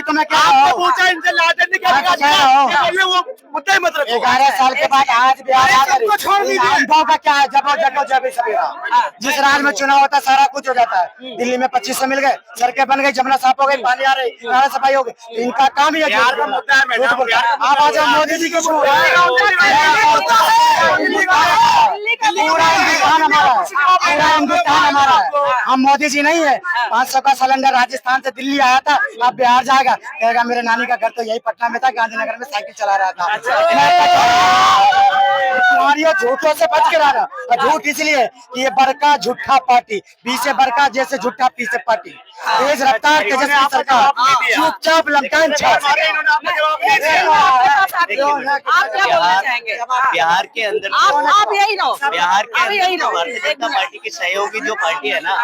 तो मैं क्या पूछा इनसे लादेन ने क्या वो मुद्दे मत रखो। 11 साल के बाद आज बिहार अनुभव का क्या है, जब जब सवेरा जिस राज्य में चुनाव होता है सारा कुछ हो जाता है। दिल्ली में 25 मिल गए, सड़कें बन गई, जमुना साफ हो गई, पानी आ रही, नाला सफाई हो गई। इनका काम ही है बिहार का मुद्दा है मैडम। आप आ जाओ मोदी जी के पूरा हिंदुस्तान हमारा है। हम मोदी जी नहीं है। 500 का सिलेंडर राजस्थान से दिल्ली आया था, अब बिहार जाएगा, कहेगा मेरे नानी का घर तो यही पटना में था, गांधीनगर में साइकिल चला रहा था। तुम्हारी झूठों से बच के रहना। झूठ इसलिए कि ये बड़का झूठा पार्टी, बी से बड़का जैसे झूठा पी से पार्टी, तेज रफ्तार तेजस्वी सरकार, चुपचाप लमकान बिहार के अंदर बिहार के अंदर भारतीय जनता पार्टी की सहयोगी जो पार्टी है ना,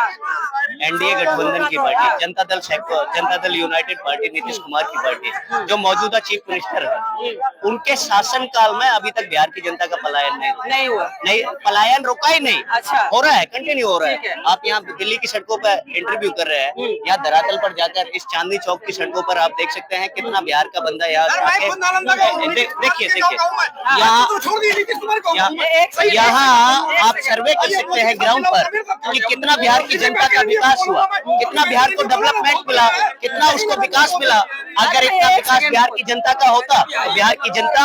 एनडीए गठबंधन की party, Janata Dal United party, Nitish Kumar की पार्टी, जो मौजूदा चीफ मिनिस्टर है, उनके शासन काल में अभी तक बिहार की जनता का पलायन नहीं हुआ। नहीं, पलायन रुका ही नहीं। अच्छा। हो रहा है, कंटिन्यू हो रहा है। आप यहाँ दिल्ली की सड़कों पर इंटरव्यू कर रहे हैं, यहाँ धरातल पर जाकर इस चांदनी चौक की सड़कों पर आप देख सकते हैं कितना बिहार का बंदा यहाँ देखिए यहाँ आप सर्वे कर सकते हैं ग्राउंड पर कि कितना बिहार की जनता का विकास हुआ, कितना बिहार को डेवलपमेंट मिला, कितना उसको विकास मिला। अगर इतना विकास बिहार की जनता का होता तो बिहार की जनता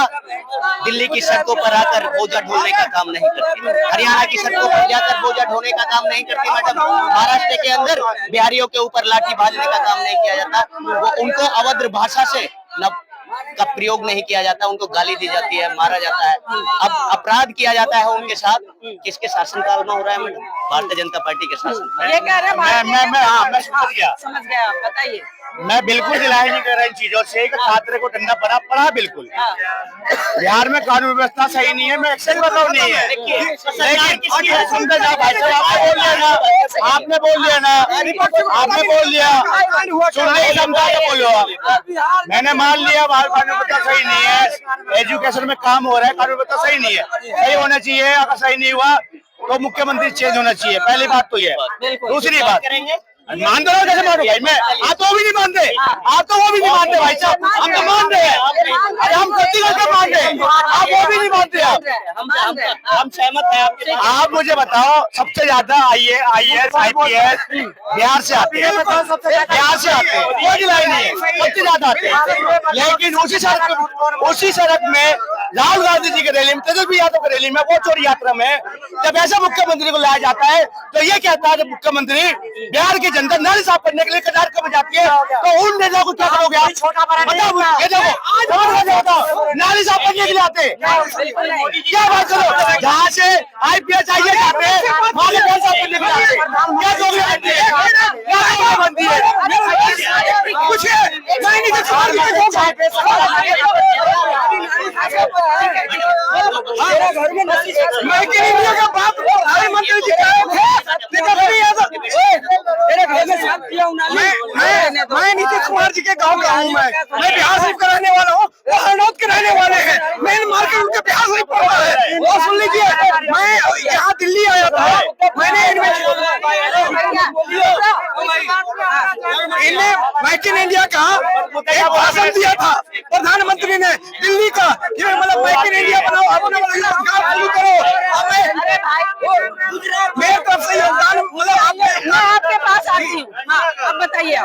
दिल्ली की सड़कों पर आकर बोझा ढोने का काम नहीं करती, हरियाणा की सड़कों पर जाकर बोझा ढोने का काम नहीं करती मैडम। महाराष्ट्र के अंदर बिहारियों के ऊपर लाठी भाजने का काम नहीं किया जाता, वो उनको अभद्र भाषा से का प्रयोग नहीं किया जाता, उनको गाली दी जाती है, मारा जाता है। अब अपराध किया जाता है उनके साथ, किसके शासनकाल में हो रहा है मैडम? भारतीय जनता पार्टी के शासन। ये कह रहे हैं मैं समझ गया, आप बताइए। मैं बिल्कुल दिलाई नहीं कर रहा इन चीजों से कि खातरे को ठंडा पड़ा बिल्कुल। बिहार में कानून व्यवस्था सही नहीं है, मैं एक्सेप्ट कर रहा हूँ, नहीं है। लेकिन आपने बोल दिया ना, आपने बोल दिया, सुनने की क्षमता से बोलो आप। मैंने मान लिया कानून व्यवस्था सही नहीं है, एजुकेशन में काम हो रहा है, कानून व्यवस्था सही नहीं है, सही होना चाहिए। अगर सही नहीं हुआ तो मुख्यमंत्री चेंज होना चाहिए, पहली बात तो ये। दूसरी बात, मान दो कैसे मानो भाई, मैं आप तो वो भी नहीं मानते, आप तो वो भी नहीं मानते भाई साहब, हम तो मान रहे हैं, अरे हम गलती करके मान रहे हैं, आप वो भी नहीं मानते। हम सहमत हैं आपके। आप मुझे बताओ, सबसे ज्यादा IAS IPS बिहार से आते हैं, बिहार से आते हैं, कोई ढिलाई नहीं है, सबसे ज्यादा आते हैं। लेकिन उसी सड़क में राहुल गांधी जी के रैली में, तेजस्वी यादव के रैली में, वो चोरी यात्रा में जब ऐसा मुख्यमंत्री को लाया जाता है तो ये कहता है मुख्यमंत्री बिहार की जनता नाली साफ करने के लिए कतार कब जाती है, तो उन नेताओं को क्या करोगे आप? नाली साफ करने के लिए आते क्या बात करो, जहाँ से IPS IAS आते हैं साफ करने के लिए आते, क्या बनती है कुछ मंत्री जी मैं नीतीश कुमार जी के गांव का हूँ, मैं बिहार शरीफ का रहने वाला हूँ, वो हरनौत के रहने वाले हैं। मेन मार्केट उनके बिहार शरीफ पड़ रहा है। और सुन लीजिए, मैं यहाँ दिल्ली आया था, मैंने इन्हें मेक इन इंडिया का एक भाषण दिया था प्रधानमंत्री ने दिल्ली का, मतलब मेक इन इंडिया बनाओ, अपने रोजगार शुरू करो, मेरे तरफ से योगदान, मतलब मैं आपके पास आती हूँ, अब बताइए।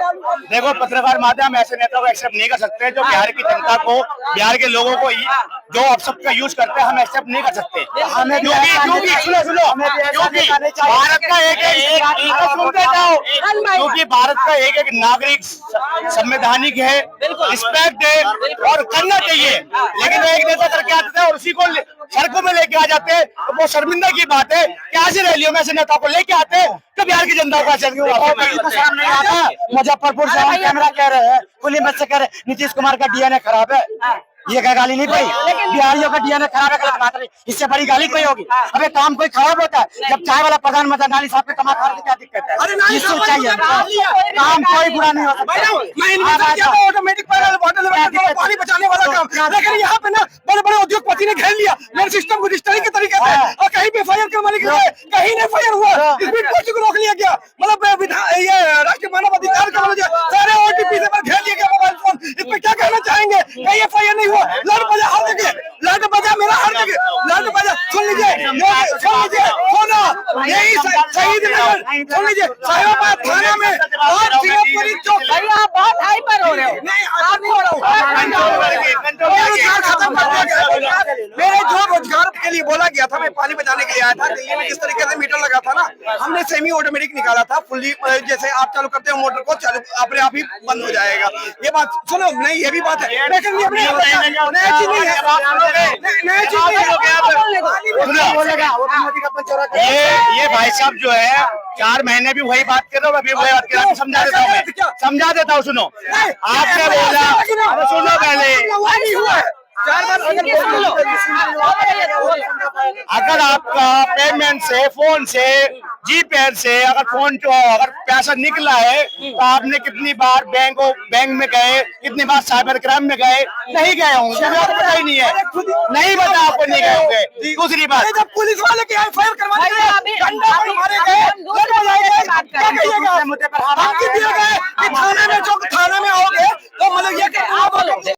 देखो, पत्रकार माध्यम ऐसे नेता को एक्सेप्ट नहीं कर सकते जो बिहार की जनता को, बिहार के लोगों को जो अपशब्द का यूज करते हैं, हम एक्सेप्ट नहीं कर सकते। हमें क्योंकि भारत का क्योंकि भारत का एक नागरिक संवैधानिक है, रिस्पेक्ट है और करना चाहिए। लेकिन एक नेता करके आते थे और उसी को सड़कों में लेके आ जाते हैं, तो वो शर्मिंदा की बात है कि ऐसी रैलियों में ऐसे नेता को लेके आते तो बिहार की जनता को ऐसे नहीं आता। मुजफ्फरपुर से कैमरा कह रहे हैं, पुलिस बच्चे कह रहे नीतीश कुमार का DNA खराब है, ये क्या गाली नहीं पाई? बिहारियों का DNA खराब है, गलत बात नहीं, इससे बड़ी गाली कोई होगी? अबे काम कोई खराब होता है? जब चाय वाला प्रधानमंत्री नाली साहब पे कमा खा रहे, क्या दिक्कत है? इससे चाहिए काम, कोई बुरा नहीं हो सकता। ऑटोमेटिक पानी बचाने वाला काम, लेकिन यहाँ पे ना बड़े बड़े उद्योगपति ने घेर लिया मेरे सिस्टम को इस तरह के तरीके से, और कहीं पे FIR करवाने के लिए कहीं नहीं FIR हुआ, स्पीड पोस्ट को रोक लिया गया। मतलब ये राष्ट्रीय मानव अधिकार का सारे OTP से घेर लिया गया मोबाइल फोन, लीजिए, कहीं FIR नहीं हुआ, लड़ बजा हर जगह, लड़ बजा मेरा हर जगह, लड़ बजा, सुन लीजिए, सुनो, यही शहीद नगर, सुन लीजिए, साहिबाबाद थाना में और सिंगापुरी चौक, भैया आप बहुत हाइपर हो रहे हो। नहीं आप रोजगार खत्म कर दिया गया। मेरे जो रोजगार के लिए बोला गया था, मैं पानी बचाने के लिए आया था, दिल्ली में जिस तरीके से मीटर लगा था ना, हमने सेमी ऑटोमेटिक निकाला था, फुल्ली जैसे आप चालू करते हो मोटर को, चालू अपने आप ही बंद हो जाएगा। ये बात सुनो, नहीं ये भी बात है, लेकिन ये नया चीज नहीं है, नया चीज नहीं है। ये भाई साहब जो है 4 महीने भी वही बात कर रहे हो, अभी वही बात कर रहा हूं। समझा देता हूँ मैं, समझा देता हूँ, सुनो। आपने बोला, अरे सुनो पहले, अगर आपका पेमेंट से, फोन से, जीपे से अगर फोन जो अगर पैसा निकला है, तो आपने कितनी बार बैंक में गए, कितनी बार साइबर क्राइम में गए? नहीं गए होंगे, आपको पता ही नहीं है, नहीं पता आपको नहीं गए होंगे। दूसरी बात, जब पुलिस वाले की FIR करवाने भैया अभी